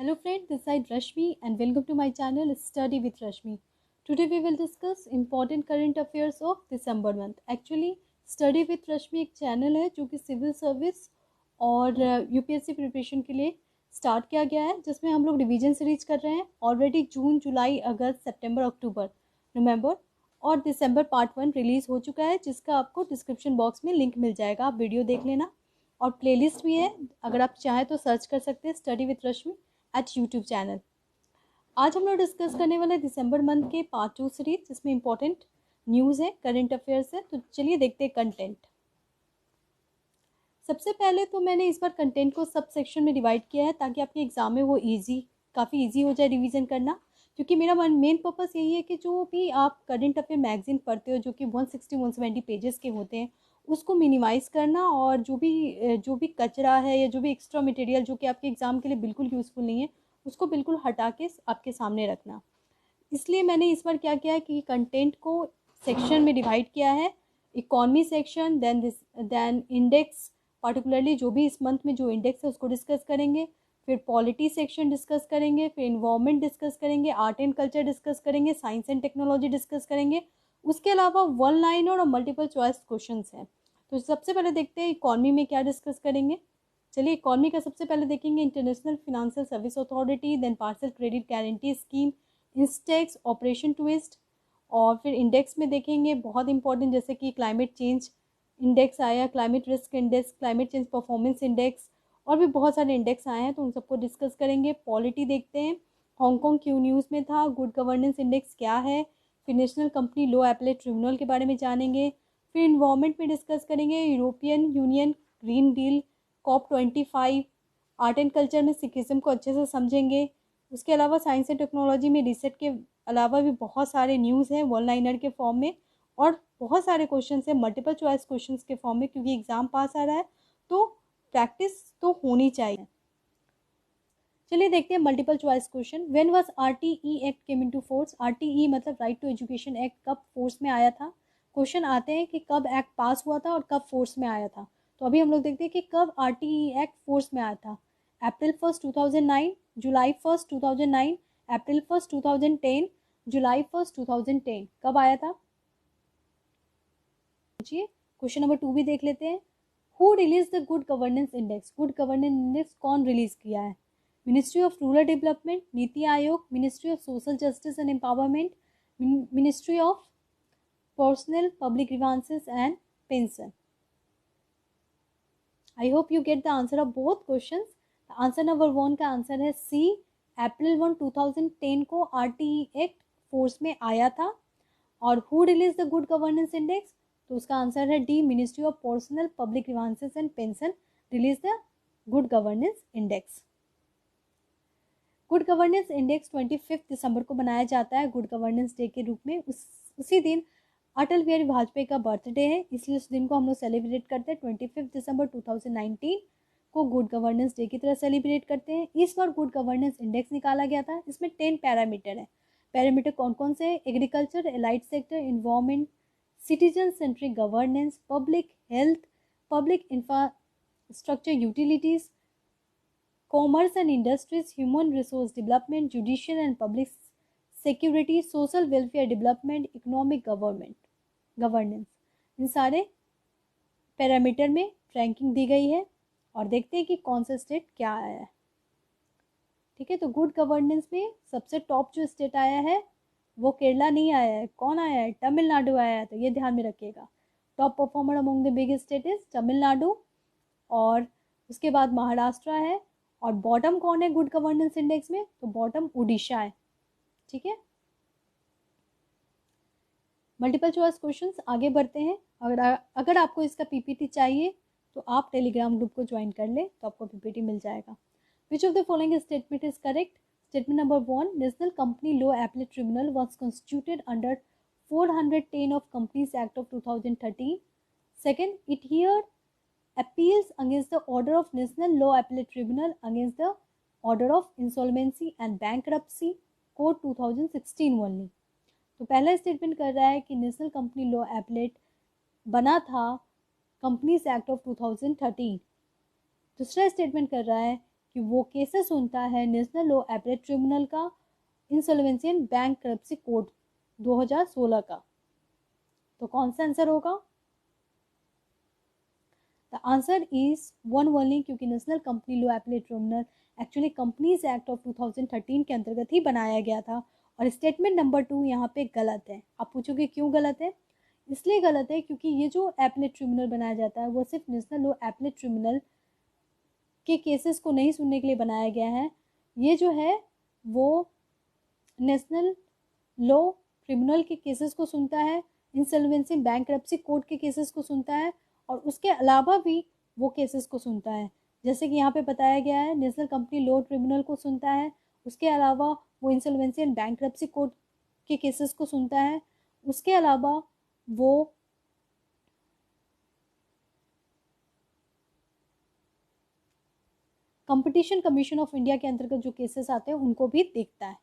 Hello friend, this side Rashmi and welcome to my channel Study with Rashmi. Today we will discuss important current affairs of December month. Actually, Study with Rashmi एक channel है जो कि civil service और UPSC preparation के लिए start किया गया है, जिसमें हम लोग रिवीजन सीरीज कर रहे हैं ऑलरेडी जून, जुलाई, अगस्त, सितंबर, अक्टूबर, नवंबर और दिसंबर पार्ट 1 रिलीज हो चुका है, जिसका आपको डिस्क्रिप्शन बॉक्स में लिंक मिल जाएगा। आप वीडियो देख लेना और प्लेलिस्ट भी है, अगर आप चाहें तो सर्च कर सकते हैं study with Rashmi at YouTube channel. आज हम लोग डिस्कस करने वाले दिसंबर मंथ के पार्ट 2 सीरीज, जिसमें इंपॉर्टेंट न्यूज़ है, करंट अफेयर्स है। तो चलिए देखते हैं कंटेंट। सबसे पहले तो मैंने इस बार कंटेंट को सब सेक्शन में डिवाइड किया है ताकि आपके एग्जाम में वो काफ़ी ईजी हो जाए रिवीजन करना, क्योंकि मेरा मेन पर्पस यही है कि जो भी आप करंट अफेयर मैगजीन पढ़ते हो जो कि 160-170 पेजेस के होते हैं, उसको मिनिमाइज़ करना और जो भी कचरा है या जो भी एक्स्ट्रा मटेरियल जो कि आपके एग्ज़ाम के लिए बिल्कुल यूज़फुल नहीं है, उसको बिल्कुल हटा के आपके सामने रखना। इसलिए मैंने इस बार क्या किया है कि कंटेंट को सेक्शन में डिवाइड किया है। Economy section, then index, particularly जो भी इस मंथ में जो इंडेक्स है उसको डिस्कस करेंगे। फिर पॉलिटी सेक्शन डिस्कस करेंगे, फिर इन्वायरमेंट डिस्कस करेंगे, आर्ट एंड कल्चर डिस्कस करेंगे, साइंस एंड टेक्नोलॉजी डिस्कस करेंगे। उसके अलावा वन लाइनर और मल्टीपल चॉइस क्वेश्चंस हैं। तो सबसे पहले देखते हैं इकॉनमी में क्या डिस्कस करेंगे। चलिए इकॉनमी का सबसे पहले देखेंगे international financial service authority, then partial credit guarantee scheme, INSTEX, operation twist. और फिर इंडेक्स में देखेंगे बहुत इंपॉर्टेंट, जैसे कि क्लाइमेट चेंज इंडेक्स आया, climate risk index, climate change performance index, और भी बहुत सारे इंडेक्स आए हैं, तो उन सबको डिस्कस करेंगे। पॉलिटी देखते हैं, हांगकांग क्यों न्यूज़ में था, गुड गवर्नेंस इंडेक्स क्या है, फिर national company law appellate tribunal के बारे में जानेंगे। फिर इन्वायरमेंट में डिस्कस करेंगे European Union green deal, COP25, art and culture में सिखिज्म को अच्छे से समझेंगे। उसके अलावा साइंस एंड टेक्नोलॉजी में रिसेट के अलावा भी बहुत सारे न्यूज़ हैं वन लाइनर के फॉर्म में, और बहुत सारे क्वेश्चन हैं मल्टीपल चॉइस क्वेश्चन के फॉर्म में, क्योंकि एग्जाम पास आ रहा है तो प्रैक्टिस तो होनी चाहिए। चलिए देखते हैं multiple choice question. When was RTE act came into force. RTE मतलब राइट टू एजुकेशन एक्ट कब फोर्स में आया था। क्वेश्चन आते हैं कि कब एक्ट पास हुआ था और कब फोर्स में आया था। तो अभी हम लोग देखते हैं कि कब आरटीई एक्ट फोर्स में आया था। अप्रैल 1, 2009, जुलाई 1, 2009, अप्रैल 1, 2010, जुलाई 1, 2010। कब आया था पूछिए। क्वेश्चन नंबर 2 भी देख लेते हैं। Who release the good governance index. Good governance index कौन रिलीज किया है। Ministry of rural development, NITI Aayog, ministry of social justice and empowerment, ministry of personnel public grievances and pension. I hope you get the answer of both questions. Answer number 1 का answer है सी। अप्रैल 1, 2010 को RTE act force में आया था। और who release the good governance index, तो उसका answer है D, ministry of personnel public grievances and pension release the good governance index. Good governance index 25 दिसंबर को बनाया जाता है गुड गवर्नेंस डे के रूप में। उसी दिन अटल बिहारी वाजपेयी का बर्थडे है, इसलिए उस दिन को हम लोग सेलिब्रेट करते हैं। 25 दिसंबर 2019 को गुड गवर्नेंस डे की तरह सेलिब्रेट करते हैं। इस बार गुड गवर्नेंस इंडेक्स निकाला गया था, इसमें 10 पैरामीटर है। पैरामीटर कौन कौन से हैं। Agriculture, allied sector, environment, citizen centric governance, public health, public infrastructure utilities, commerce and industries, human resource development, judicial and public security, social welfare development, economic governance. इन सारे पैरामीटर में रैंकिंग दी गई है और देखते हैं कि कौन सा स्टेट क्या आया है। ठीक है, तो गुड गवर्नेंस में सबसे टॉप जो स्टेट आया है वो केरला नहीं आया है। कौन आया है, तमिलनाडु आया है, तो ये ध्यान में रखिएगा। Top performer among the big state is Tamil Nadu, और उसके बाद महाराष्ट्र है, और बॉटम कौन है गुड गवर्नेंस इंडेक्स में, तो बॉटम उड़ीसा है। ठीक है, मल्टीपल चॉइस क्वेश्चंस आगे बढ़ते हैं। अगर आपको इसका पीपीटी चाहिए तो आप टेलीग्राम ग्रुप को ज्वाइन कर ले, तो आपको पीपीटी मिल जाएगा। Which of the following statement is correct. Statement number 1, national company law appellate tribunal was constituted under 410 of companies act of 2013। Second, it here appeals against the order of National Law Appellate Tribunal against the order of insolvency and bankruptcy code 2016 only। तो पहला statement कर रहा है कि national company law appellate बना था companies act of 2013। दूसरा statement कर रहा है कि वो केसेस सुनता है नेशनल लॉ एपेलेट ट्रिब्यूनल का, इंसॉल्वेंसी एंड बैंक्रप्सी कोड 2016 का। तो कौन सा आंसर होगा? The answer is one only, क्योंकि national company law appellate tribunal actually companies act of 2013 के अंतर्गत ही बनाया गया था। और स्टेटमेंट नंबर 2 यहाँ पे गलत है। आप पूछोगे क्यों गलत है? इसलिए गलत है क्योंकि ये जो एपेलेट ट्रिब्यूनल बनाया जाता है वो सिर्फ नेशनल लॉ एपेलेट ट्रिब्यूनल के केसेस को नहीं सुनने के लिए बनाया गया है। ये जो है वो नेशनल लॉ ट्रिब्यूनल के केसेस को सुनता है, इंसॉल्वेंसी बैंक्रप्सी कोर्ट के केसेस को सुनता है, और उसके अलावा भी वो केसेस को सुनता है। जैसे कि यहाँ पे बताया गया है नेशनल कंपनी लॉ ट्रिब्यूनल को सुनता है, उसके अलावा वो इंसॉल्वेंसी एंड बैंक्रप्सी कोर्ट के केसेस को सुनता है, उसके अलावा वो कंपटीशन कमीशन ऑफ इंडिया के अंतर्गत जो केसेस आते हैं उनको भी देखता है।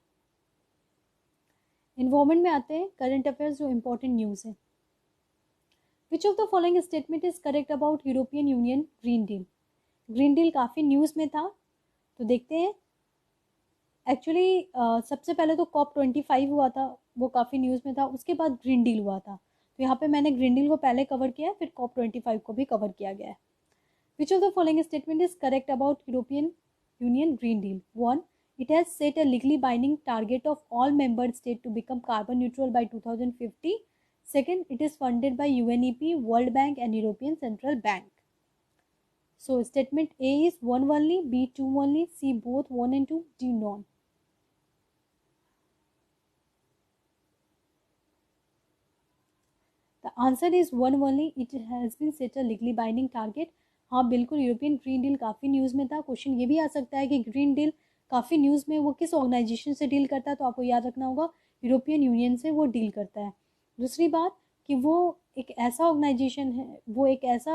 इन्वॉल्वमेंट में आते हैं करंट अफेयर्स जो इंपॉर्टेंट न्यूज़ है। Which of the following statement is correct about European Union green deal? Green deal काफ़ी न्यूज़ में था, तो देखते हैं। एक्चुअली सबसे पहले तो COP25 हुआ था, वो काफ़ी न्यूज़ में था, उसके बाद ग्रीन डील हुआ था। तो यहाँ पे मैंने ग्रीन डील को पहले कवर किया है, फिर COP25 को भी कवर किया गया है। Which of the following statement is correct about European Union Green Deal? 1. It has set a legally binding target of all member states to become carbon neutral by 2050. Second, it is funded by UNEP, World Bank and European Central Bank. So, statement A is 1 only, B 2 only, C both 1 and 2, D none. The answer is 1 only. It has been set a legally binding target. हाँ बिल्कुल, European green deal काफ़ी news में था। Question ये भी आ सकता है कि ग्रीन डील काफ़ी न्यूज़ में, वो किस ऑर्गेनाइजेशन से डील करता है? तो आपको याद रखना होगा यूरोपियन यूनियन से वो डील करता है। दूसरी बात कि वो एक ऐसा ऑर्गेनाइजेशन है, वो एक ऐसा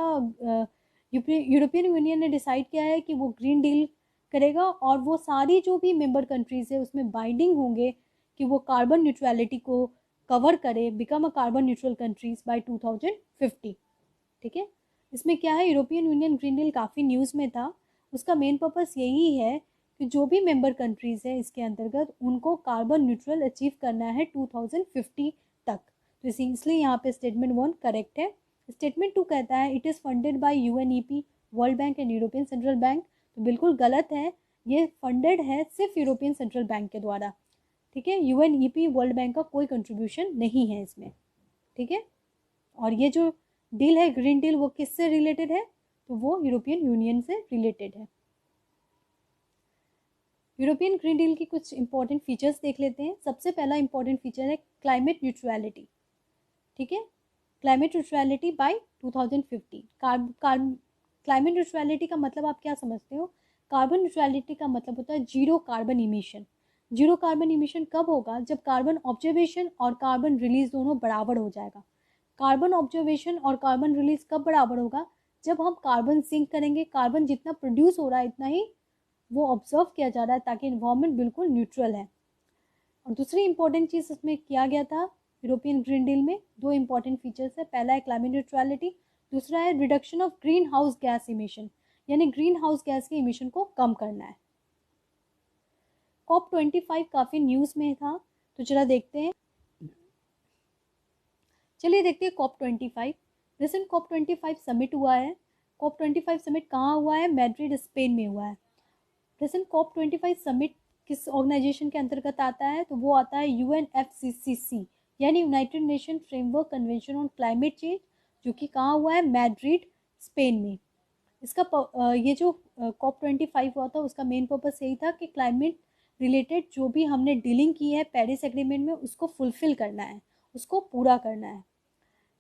यूरोपियन यूनियन ने डिसाइड किया है कि वो ग्रीन डील करेगा और वो सारी जो भी मेंबर कंट्रीज है उसमें बाइंडिंग होंगे कि वो कार्बन न्यूट्रलिटी को कवर करे, become a carbon neutral countries by 2050। ठीक है, इसमें क्या है, यूरोपियन यूनियन ग्रीन डील काफ़ी न्यूज़ में था। उसका मेन पर्पस यही है कि जो भी मेंबर कंट्रीज़ है इसके अंतर्गत उनको कार्बन न्यूट्रल अचीव करना है 2050 तक। तो इसलिए यहाँ पे स्टेटमेंट 1 करेक्ट है। स्टेटमेंट 2 कहता है it is funded by UNEP, world bank and European central bank. तो बिल्कुल गलत है, ये फंडेड है सिर्फ यूरोपियन सेंट्रल बैंक के द्वारा। ठीक है, UNEP, वर्ल्ड बैंक का कोई कंट्रीब्यूशन नहीं है इसमें। ठीक है, और ये जो डील है ग्रीन डील वो किससे रिलेटेड है? तो वो यूरोपियन यूनियन से रिलेटेड है। यूरोपियन ग्रीन डील की कुछ इंपॉर्टेंट फीचर्स देख लेते हैं। सबसे पहला इंपॉर्टेंट फीचर है क्लाइमेट न्यूट्रलिटी। ठीक है, climate neutrality by 2050। Climate neutrality का मतलब आप क्या समझते हो? कार्बन न्यूट्रलिटी का मतलब होता है zero carbon emission. Zero carbon emission कब होगा? जब कार्बन ऑब्जर्वेशन और कार्बन रिलीज दोनों बराबर हो जाएगा। कार्बन ऑब्जर्वेशन और कार्बन रिलीज कब बराबर होगा? जब हम कार्बन सिंक करेंगे, कार्बन जितना प्रोड्यूस हो रहा है इतना ही वो ऑब्जर्व किया जा रहा है ताकि इन्वायरमेंट बिल्कुल न्यूट्रल है। और दूसरी इंपॉर्टेंट चीज़ इसमें किया गया था यूरोपियन ग्रीन डील में, दो इंपॉर्टेंट फीचर्स है। पहला है क्लाइमेट न्यूट्रलिटी, दूसरा है reduction of green house gas emission, यानी ग्रीन हाउस गैस के इमिशन को कम करना है। COP25 काफ़ी न्यूज़ में था, तो चला देखते हैं। चलिए देखते हैं COP25। रिसेंट COP25 समिट हुआ है। COP25 समिट कहाँ हुआ है? मैड्रिड, स्पेन में हुआ है। रिसेंट COP25 समिट किस ऑर्गेनाइजेशन के अंतर्गत आता है? तो वो आता है UNFCCC, यानी United nation framework convention on climate change, जो कि कहाँ हुआ है? मैड्रिड, स्पेन में। इसका ये जो COP25 हुआ था उसका मेन पर्पस यही था कि क्लाइमेट रिलेटेड जो भी हमने डीलिंग की है पेरिस एग्रीमेंट में उसको फुलफिल करना है, उसको पूरा करना है।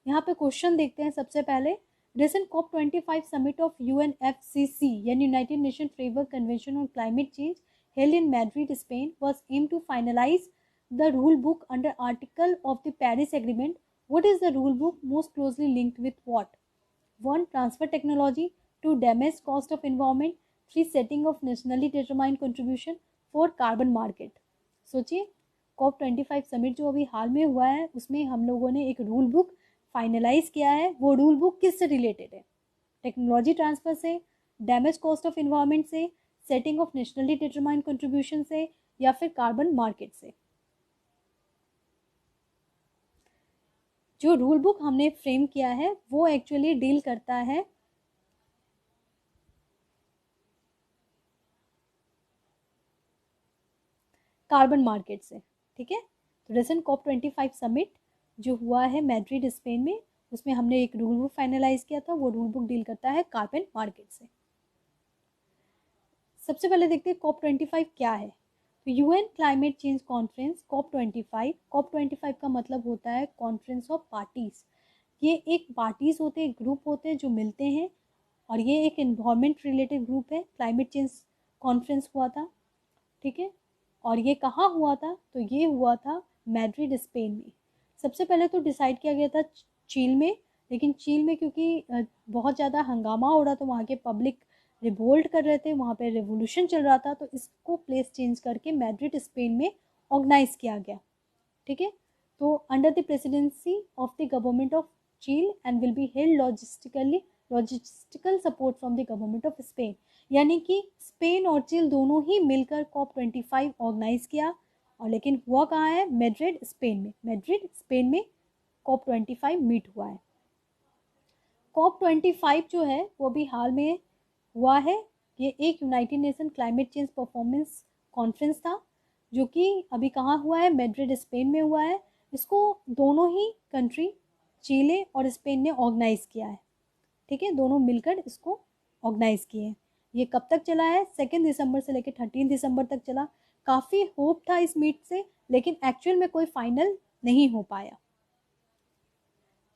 यहाँ पे क्वेश्चन देखते हैं। सबसे पहले, recent COP25 summit of UNFCC यानी United nation framework convention on climate change held in Madrid, Spain was aimed to finalize the rule book under article of the Paris Agreement. What is the rule book most closely linked with what? 1. Transfer technology. 2. Damage cost of environment. 3. Setting of nationally determined contribution. 4. Carbon market. सोचिए, COP25 summit जो अभी हाल में हुआ है उसमें हम लोगों ने एक रूल बुक फाइनलाइज किया है। वो रूल बुक किससे रिलेटेड है? टेक्नोलॉजी ट्रांसफर से, डैमेज कॉस्ट ऑफ इन्वायरमेंट से, setting of nationally determined contribution से, या फिर कार्बन मार्केट से। जो रूल बुक हमने फ्रेम किया है वो एक्चुअली डील करता है कार्बन मार्केट से, ठीक है। तो रिसेंट COP25 समिट जो हुआ है मैड्रिड स्पेन में, उसमें हमने एक रूल बुक फाइनलाइज किया था, वो रूल बुक डील करता है कार्बन मार्केट से। सबसे पहले देखते हैं COP25 क्या है। तो UN climate change conference COP25 का मतलब होता है कॉन्फ्रेंस ऑफ पार्टीज। ये एक पार्टीज होते हैं, ग्रुप होते हैं जो मिलते हैं, और ये एक इन्वायरमेंट रिलेटेड ग्रुप है। क्लाइमेट चेंज कॉन्फ्रेंस हुआ था, ठीक है। और ये कहाँ हुआ था, तो ये हुआ था मैड्रिड स्पेन में। सबसे पहले तो डिसाइड किया गया था चील में, लेकिन चील में क्योंकि बहुत ज़्यादा हंगामा हो रहा था, वहाँ के पब्लिक रिवोल्ट कर रहे थे, वहाँ पे रेवोल्यूशन चल रहा था, तो इसको प्लेस चेंज करके मैड्रिड स्पेन में ऑर्गेनाइज किया गया, ठीक है। तो under the presidency of the government of Chile and will be held logistical support from the government of Spain. यानी कि स्पेन और चील दोनों ही मिलकर COP25 ऑर्गेनाइज किया, और लेकिन हुआ कहाँ है, मैड्रिड स्पेन में। मैड्रिड स्पेन में COP25 मीट हुआ है। COP25 जो है वो भी हाल में हुआ है। ये एक United nation climate change performance conference था, जो कि अभी कहाँ हुआ है, मैड्रिड स्पेन में हुआ है। इसको दोनों ही कंट्री चीले और स्पेन ने ऑर्गेनाइज किया है, ठीक है। दोनों मिलकर इसको ऑर्गेनाइज किए हैं। ये कब तक चला है, 2 दिसंबर से लेकर 13 दिसंबर तक चला। काफ़ी होप था इस मीट से, लेकिन एक्चुअल में कोई फाइनल नहीं हो पाया।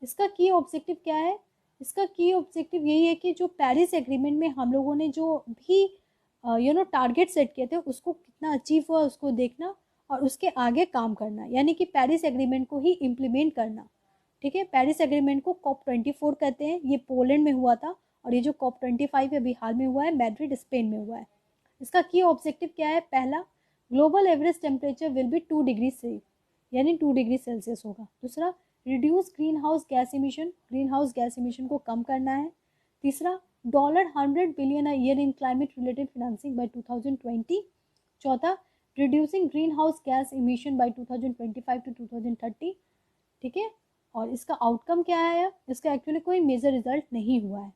इसका की ऑब्जेक्टिव क्या है, इसका की ऑब्जेक्टिव यही है कि जो पेरिस एग्रीमेंट में हम लोगों ने जो भी टारगेट सेट किए थे उसको कितना अचीव हुआ उसको देखना, और उसके आगे काम करना, यानी कि पेरिस एग्रीमेंट को ही इम्प्लीमेंट करना, ठीक है। पेरिस एग्रीमेंट को COP24 कहते हैं। ये पोलैंड में हुआ था, और ये जो COP25 है बिहार में हुआ है, मैड्रिड स्पेन में हुआ है। इसका की ऑब्जेक्टिव क्या है, पहला, global average temperature will be 2 degree से, यानी 2 डिग्री सेल्सियस होगा। दूसरा, reduce greenhouse gas emission को कम करना है। तीसरा, $100 billion a year in climate related financing by 2020। चौथा, reducing greenhouse gas emission by 2025 to 2030, ठीक है। और इसका आउटकम क्या आया, इसका एक्चुअली कोई मेजर रिजल्ट नहीं हुआ है,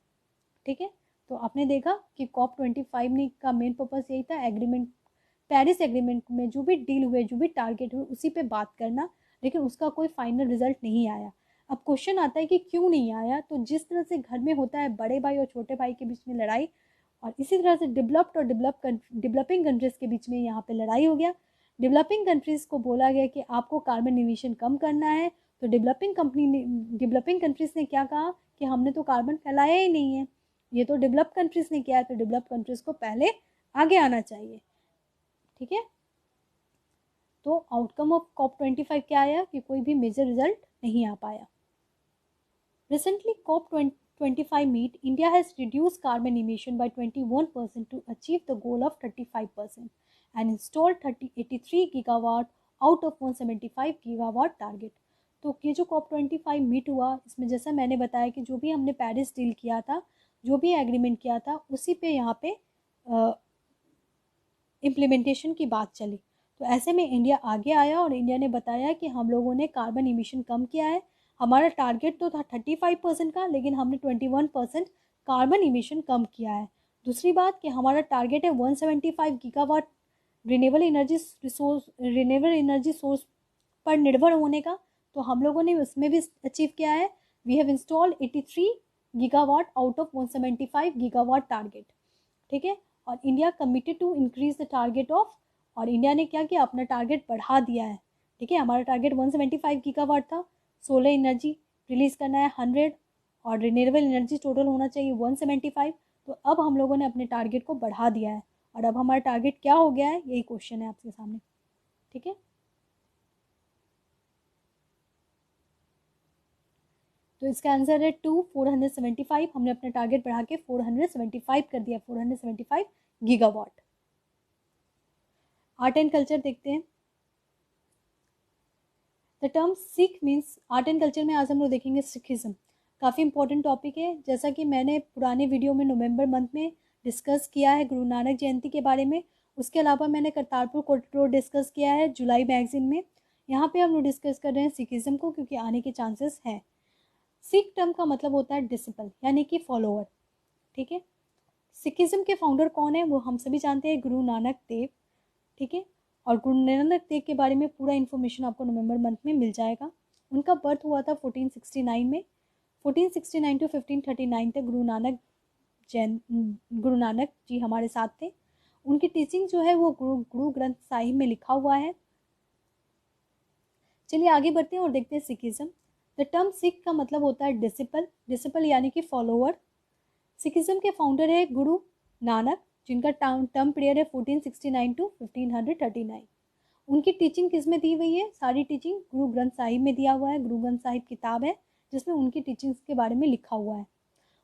ठीक है। तो आपने देखा कि COP25 ने का मेन पर्पस यही था, एग्रीमेंट, पेरिस एग्रीमेंट में जो भी डील हुए, जो भी टारगेट हुए, उसी पे बात करना, लेकिन उसका कोई फाइनल रिजल्ट नहीं आया। अब क्वेश्चन आता है कि क्यों नहीं आया, तो जिस तरह से घर में होता है बड़े भाई और छोटे भाई के बीच में लड़ाई, और इसी तरह से डेवलप्ड और डेवलपिंग कंट्रीज के बीच में यहाँ पे लड़ाई हो गया। डेवलपिंग कंट्रीज को बोला गया कि आपको कार्बन इमिशन कम करना है, तो डेवलपिंग कंट्रीज ने क्या कहा कि हमने तो कार्बन फैलाया ही नहीं है, ये तो डेवलप कंट्रीज ने किया है, तो डेवलप कंट्रीज को पहले आगे आना चाहिए, ठीक है। तो आउटकम ऑफ COP25 क्या आया कि कोई भी मेजर रिजल्ट नहीं आ पाया। Recently COP25 meet, India has reduce carbon emission by 21% to achieve the goal of 35% and install 83 gigawatt out of 175 gigawatt target. तो ये जो COP25 मीट हुआ, इसमें जैसा मैंने बताया कि जो भी हमने पेरिस डील किया था, जो भी एग्रीमेंट किया था, उसी पे यहाँ पे इम्प्लीमेंटेशन की बात चली। तो ऐसे में इंडिया आगे आया और इंडिया ने बताया कि हम लोगों ने कार्बन इमिशन कम किया है। हमारा टारगेट तो था 35% का, लेकिन हमने 21% कार्बन इमिशन कम किया है। दूसरी बात कि हमारा टारगेट है 175 गीगावाट रिन्यूएबल एनर्जी सोर्स पर निर्भर होने का, तो हम लोगों ने उसमें भी अचीव किया है। We have installed 83 gigawatt out of 175 gigawatt target, ठीक है। और India committed to increase the target of, और इंडिया ने क्या किया, अपना टारगेट बढ़ा दिया है, ठीक है। हमारा टारगेट 175 गीगावाट था, सोलर एनर्जी रिलीज करना है 100, और रिन्यूएबल एनर्जी टोटल होना चाहिए 175। तो अब हम लोगों ने अपने टारगेट को बढ़ा दिया है, और अब हमारा टारगेट क्या हो गया है, यही क्वेश्चन है आपके सामने, ठीक है। तो इसका आंसर है 475। हमने अपना टारगेट बढ़ा के 475 कर दिया, 475 गीगावाट। आर्ट एंड कल्चर देखते हैं। The term Sikh means, art and culture में आज हम लोग देखेंगे सिखिज्म। काफ़ी इंपॉर्टेंट टॉपिक है। जैसा कि मैंने पुराने वीडियो में नवंबर मंथ में डिस्कस किया है गुरु नानक जयंती के बारे में। उसके अलावा मैंने करतारपुर कॉरिडोर डिस्कस किया है जुलाई मैगजीन में। यहाँ पे हम लोग डिस्कस कर रहे हैं सिखिज़्म को, क्योंकि आने के चांसेस हैं। सिख टर्म का मतलब होता है डिसिपल, यानी कि फॉलोअर। ठीक है, सिखिज़्म के फाउंडर कौन है वो हम सभी जानते हैं, गुरु नानक देव। ठीक है, और गुरु नानक देव के बारे में पूरा इन्फॉर्मेशन आपको नवंबर मंथ में मिल जाएगा। उनका बर्थ हुआ था 1469 में। 1469 टू 1539 तक गुरु नानक जी हमारे साथ थे। उनकी टीचिंग जो है वो गुरु ग्रंथ साहिब में लिखा हुआ है। चलिए आगे बढ़ते हैं और देखते हैं सिखिज़्म। द टर्म सिख का मतलब होता है डिसिपल, डिसिपल यानी कि फॉलोअर। सिखिज़्म के फाउंडर है गुरु नानक, जिनका टर्म पीरियड है 1469 टू 1539। उनकी टीचिंग किस में दी हुई है? सारी टीचिंग गुरु ग्रंथ साहिब में दिया हुआ है। गुरु ग्रंथ साहिब किताब है जिसमें उनकी टीचिंग्स के बारे में लिखा हुआ है।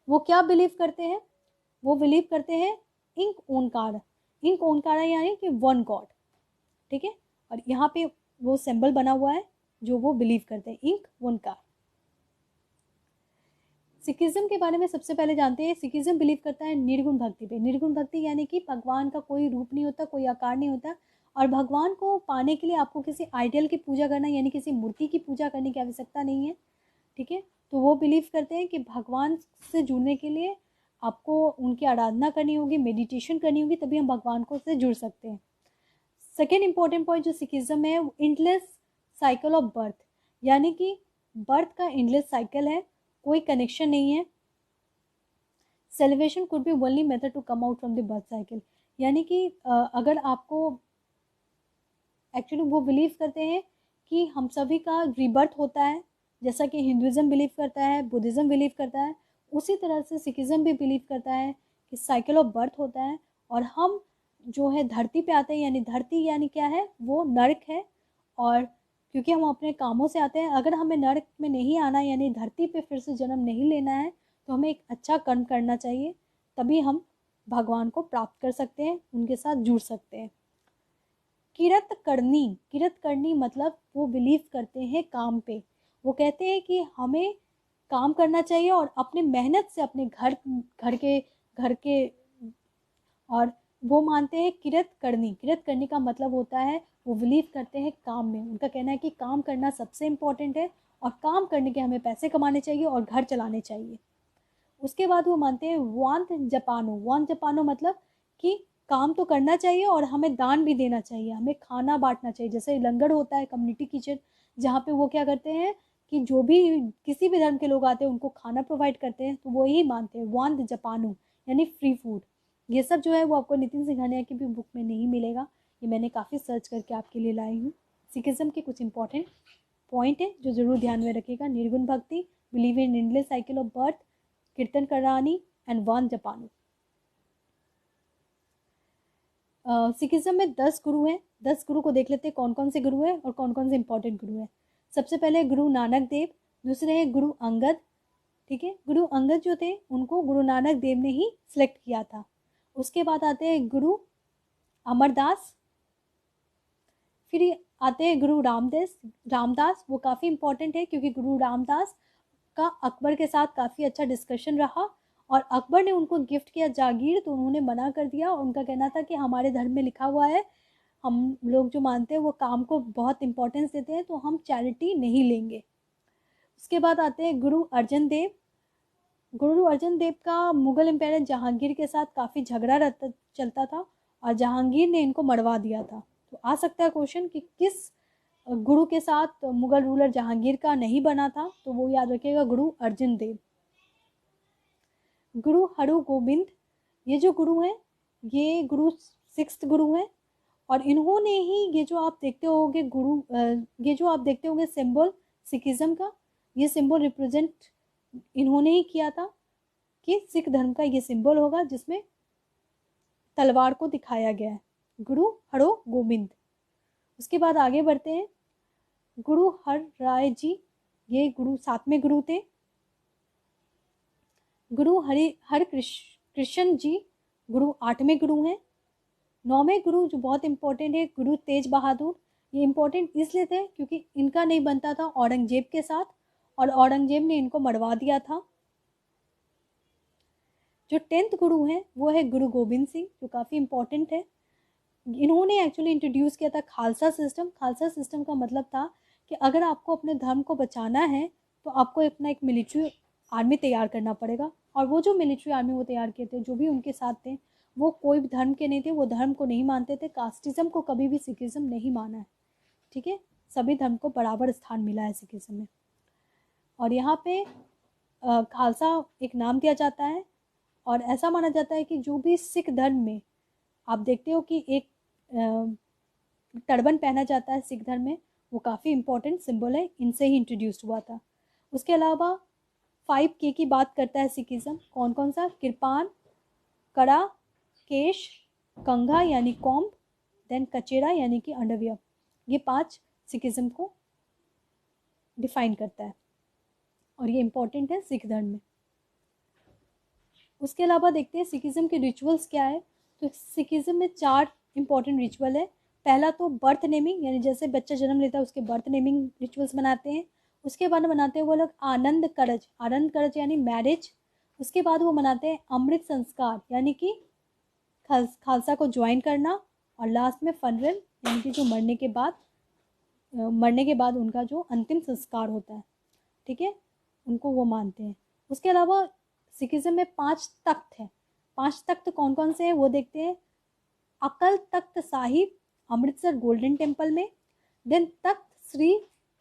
वो क्या बिलीव करते हैं? वो बिलीव करते हैं इंक ओंकार। इंक ओंकार यानी कि वन गॉड। ठीक है, और यहाँ पे वो सिंबल बना हुआ है जो वो बिलीव करते हैं, इंक ओंकार। सिखिज़्म के बारे में सबसे पहले जानते हैं। सिखिज़्म बिलीव करता है निर्गुण भक्ति पे। निर्गुण भक्ति यानी कि भगवान का कोई रूप नहीं होता, कोई आकार नहीं होता, और भगवान को पाने के लिए आपको किसी आइडियल की पूजा करना यानी किसी मूर्ति की पूजा करने की आवश्यकता नहीं है। ठीक है, तो वो बिलीव करते हैं कि भगवान से जुड़ने के लिए आपको उनकी आराधना करनी होगी, मेडिटेशन करनी होगी, तभी हम भगवान को से जुड़ सकते हैं। सेकेंड इंपॉर्टेंट पॉइंट जो सिखिज़्म है, एंडलेस साइकिल ऑफ बर्थ, यानी कि बर्थ का एंडलेस साइकिल है, कोई कनेक्शन नहीं है। Celebration could be only method to come out from the birth cycle, यानी कि अगर आपको एक्चुअली वो बिलीव करते हैं कि हम सभी का रीबर्थ होता है, जैसा कि हिंदुज़म बिलीव करता है, बुद्धिज़्म बिलीव करता है, उसी तरह से सिखिज़्म भी बिलीव करता है कि साइकिल ऑफ बर्थ होता है, और हम जो है धरती पे आते हैं, यानी धरती यानी क्या है, वो नर्क है, और क्योंकि हम अपने कामों से आते हैं, अगर हमें नर्क में नहीं आना यानी धरती पे फिर से जन्म नहीं लेना है, तो हमें एक अच्छा कर्म करना चाहिए, तभी हम भगवान को प्राप्त कर सकते हैं, उनके साथ जुड़ सकते हैं। किरत करनी, किरत करनी मतलब वो बिलीव करते हैं काम पे। वो कहते हैं कि हमें काम करना चाहिए और अपने मेहनत से अपने घर के और वो मानते हैं किरत करनी। किरत करनी का मतलब होता है वो बिलीव करते हैं काम में। उनका कहना है कि काम करना सबसे इम्पोर्टेंट है, और काम करने के हमें पैसे कमाने चाहिए और घर चलाने चाहिए। उसके बाद वो मानते हैं वांत जपानो। वांत जपानो मतलब कि काम तो करना चाहिए और हमें दान भी देना चाहिए, हमें खाना बांटना चाहिए। जैसे लंगर होता है, कम्युनिटी किचन, जहाँ पे वो क्या करते हैं कि जो भी किसी भी धर्म के लोग आते हैं उनको खाना प्रोवाइड करते हैं, तो वो यही मानते हैं वांत जपानो, यानी फ्री फूड। ये सब जो है वो आपको नितिन सिंघानिया की भी बुक में नहीं मिलेगा, ये मैंने काफ़ी सर्च करके आपके लिए लाई हूँ। सिखिज्म के कुछ इंपॉर्टेंट पॉइंट है जो जरूर ध्यान में रखिएगा। निर्गुण भक्ति, believe in endless cycle of birth, कीर्तन करानी एंड वान जपानु। सिखिज्म में 10 गुरु हैं। 10 गुरु को देख लेते हैं कौन कौन से गुरु हैं और कौन कौन से इंपॉर्टेंट गुरु हैं। सबसे पहले गुरु नानक देव, दूसरे हैं गुरु अंगद। ठीक है, गुरु अंगद जो थे उनको गुरु नानक देव ने ही सिलेक्ट किया था। उसके बाद आते हैं गुरु अमरदास, फिर आते हैं गुरु रामदास। वो काफ़ी इंपॉर्टेंट है क्योंकि गुरु रामदास का अकबर के साथ काफ़ी अच्छा डिस्कशन रहा, और अकबर ने उनको गिफ्ट किया जागीर, तो उन्होंने मना कर दिया। उनका कहना था कि हमारे धर्म में लिखा हुआ है, हम लोग जो मानते हैं वो काम को बहुत इंपॉर्टेंस देते हैं, तो हम चैरिटी नहीं लेंगे। उसके बाद आते हैं गुरु अर्जन देव। गुरु अर्जन देव का मुगल एम्पायर जहांगीर के साथ काफ़ी झगड़ा चलता था, और जहांगीर ने इनको मरवा दिया था। तो आ सकता है क्वेश्चन कि किस गुरु के साथ मुगल रूलर जहांगीर का नहीं बना था, तो वो याद रखिएगा गुरु अर्जन देव। गुरु हरु गोबिंद, ये जो गुरु हैं ये गुरु 6th गुरु हैं, और इन्होंने ही ये जो आप देखते होंगे ये जो आप देखते होंगे सिंबल सिखिज्म का, ये सिंबल रिप्रेजेंट इन्होंने ही किया था कि सिख धर्म का ये सिंबल होगा जिसमें तलवार को दिखाया गया है, गुरु हरो गोबिंद। उसके बाद आगे बढ़ते हैं, गुरु हर राय जी, ये गुरु 7वें गुरु थे। गुरु हर कृष्ण जी गुरु 8वें गुरु हैं। 9वें गुरु जो बहुत इंपॉर्टेंट है, गुरु तेज बहादुर। ये इंपॉर्टेंट इसलिए थे क्योंकि इनका नहीं बनता था औरंगजेब के साथ, और औरंगजेब ने इनको मरवा दिया था। जो 10th गुरु हैं वो है गुरु गोबिंद सिंह, जो काफ़ी इंपॉर्टेंट है। इन्होंने एक्चुअली इंट्रोड्यूस किया था खालसा सिस्टम। खालसा सिस्टम का मतलब था कि अगर आपको अपने धर्म को बचाना है तो आपको अपना एक मिलिट्री आर्मी तैयार करना पड़ेगा। और वो जो मिलिट्री आर्मी वो तैयार किए थे, जो भी उनके साथ थे, वो कोई भी धर्म के नहीं थे, वो धर्म को नहीं मानते थे। कास्टिज्म को कभी भी सिखिज्म नहीं माना है, ठीक है। सभी धर्म को बराबर स्थान मिला है सिखिज्म में। और यहाँ पे खालसा एक नाम दिया जाता है, और ऐसा माना जाता है कि जो भी सिख धर्म में आप देखते हो कि एक टर्बन पहना जाता है सिख धर्म में, वो काफ़ी इंपॉर्टेंट सिंबल है, इनसे ही इंट्रोड्यूस्ड हुआ था। उसके अलावा 5K की बात करता है सिखिज्म। कौन कौन सा? कृपान, कड़ा, केश, कंघा यानी कॉम्ब, देन कचेरा यानी कि अंडरवियर। ये 5 सिखिज्म को डिफाइन करता है और ये इंपॉर्टेंट है सिख धर्म में। उसके अलावा देखते हैं सिखिज्म के रिचुअल्स क्या है। तो सिखिज्म में 4 इंपॉर्टेंट रिचुअल है। पहला तो बर्थ नेमिंग, यानी जैसे बच्चा जन्म लेता है उसके बर्थ नेमिंग रिचुअल्स मनाते हैं। उसके बाद मनाते हैं वो लोग आनंद करज, आनंद करज यानी मैरिज। उसके बाद वो मनाते हैं अमृत संस्कार, यानी कि खालसा को ज्वाइन करना। और लास्ट में फनरल, यानी कि जो मरने के बाद उनका जो अंतिम संस्कार होता है, ठीक है, उनको वो मानते हैं। उसके अलावा सिखिज्म में 5 तख्त हैं। 5 तख्त कौन कौन से हैं वो देखते हैं। अकल तख्त साहिब अमृतसर गोल्डन टेम्पल में, देन तख्त श्री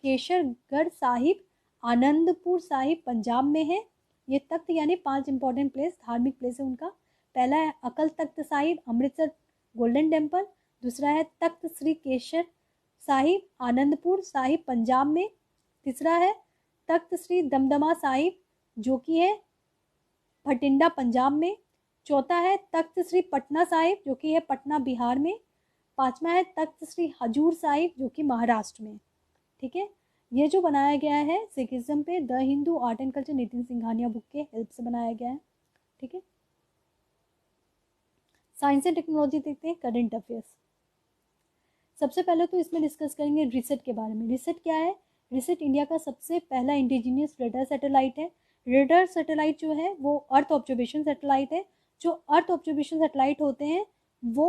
केशरगढ़ साहिब आनंदपुर साहिब पंजाब में है। ये तख्त यानी 5 इंपॉर्टेंट प्लेस, धार्मिक प्लेस है उनका। पहला है अकल तख्त साहिब अमृतसर गोल्डन टेम्पल, दूसरा है तख्त श्री केशर साहिब आनंदपुर साहिब पंजाब में, तीसरा है तख्त श्री दमदमा साहिब जो कि है भटिंडा पंजाब में, चौथा है तख्त श्री पटना साहिब जो कि है पटना बिहार में, पांचवा है तख्त श्री हजूर साहिब जो कि महाराष्ट्र में, ठीक है। ये जो बनाया गया है सिखिज्म पे the Hindu art and culture Nitin Singhania book के हेल्प से बनाया गया है, ठीक है। साइंस एंड टेक्नोलॉजी देखते हैं, करंट अफेयर्स। सबसे पहले तो इसमें डिस्कस करेंगे रिसेट के बारे में। रिसेट क्या है? रिसेट इंडिया का सबसे पहला इंडिजिनियस रेडार सैटेलाइट है। रेडार सैटेलाइट जो है वो अर्थ ऑब्जर्वेशन सैटेलाइट है। जो अर्थ ऑब्जर्वेशन सैटेलाइट होते हैं वो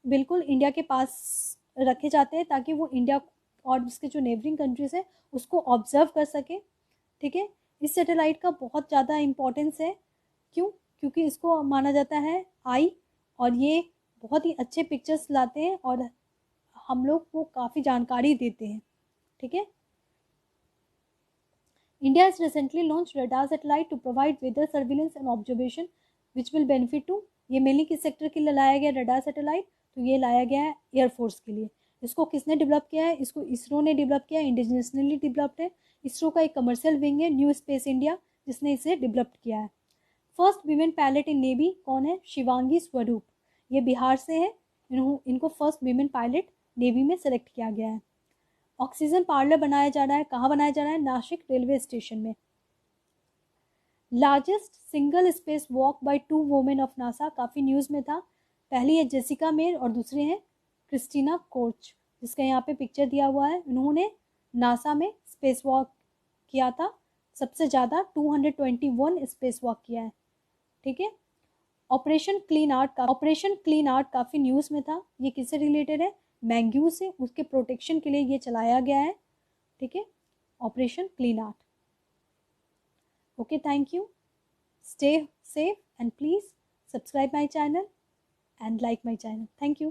बिल्कुल इंडिया के पास रखे जाते हैं ताकि वो इंडिया और उसके जो नेबरिंग कंट्रीज है उसको ऑब्जर्व कर सके, ठीक है। इस सैटेलाइट का बहुत ज़्यादा इम्पोर्टेंस है। क्यों? क्योंकि इसको माना जाता है आई, और ये बहुत ही अच्छे पिक्चर्स लाते हैं और हम लोग को काफ़ी जानकारी देते हैं, ठीक है। India has recently launched radar satellite to provide weather surveillance and observation which will benefit to, ये मेनली किस सेक्टर के लिए लाया गया रडार सैटेलाइट? तो ये लाया गया है एयरफोर्स के लिए। इसको किसने डेवलप किया है? इसको इसरो ने डेवलप किया है, इंडिजिनियसली डेवलप्ड है। इसरो का एक कमर्शियल विंग है न्यू स्पेस इंडिया जिसने इसे डेवलप किया है। फर्स्ट वीमेन पायलट इन नेवी कौन है? शिवांगी स्वरूप, ये बिहार से है। इनको फर्स्ट वीमेन पायलट नेवी में सेलेक्ट किया गया है। ऑक्सीजन पार्लर बनाया जा रहा है, कहाँ बनाया जा रहा है? नासिक रेलवे स्टेशन में। Largest single space walk bye 2 women of NASA, काफ़ी न्यूज़ में था। पहली है जेसिका मेयर और दूसरे हैं क्रिस्टीना कोच, जिसका यहाँ पे पिक्चर दिया हुआ है। उन्होंने नासा में स्पेस वॉक किया था, सबसे ज़्यादा 221 स्पेस वॉक किया है, ठीक है। ऑपरेशन क्लीन आर्ट काफ़ी न्यूज़ में था। ये किससे रिलेटेड है? मैंग्यू से, उसके प्रोटेक्शन के लिए ये चलाया गया है, ठीक है, operation clean art. Okay, thank you, stay safe and please subscribe my channel and like my channel. Thank you.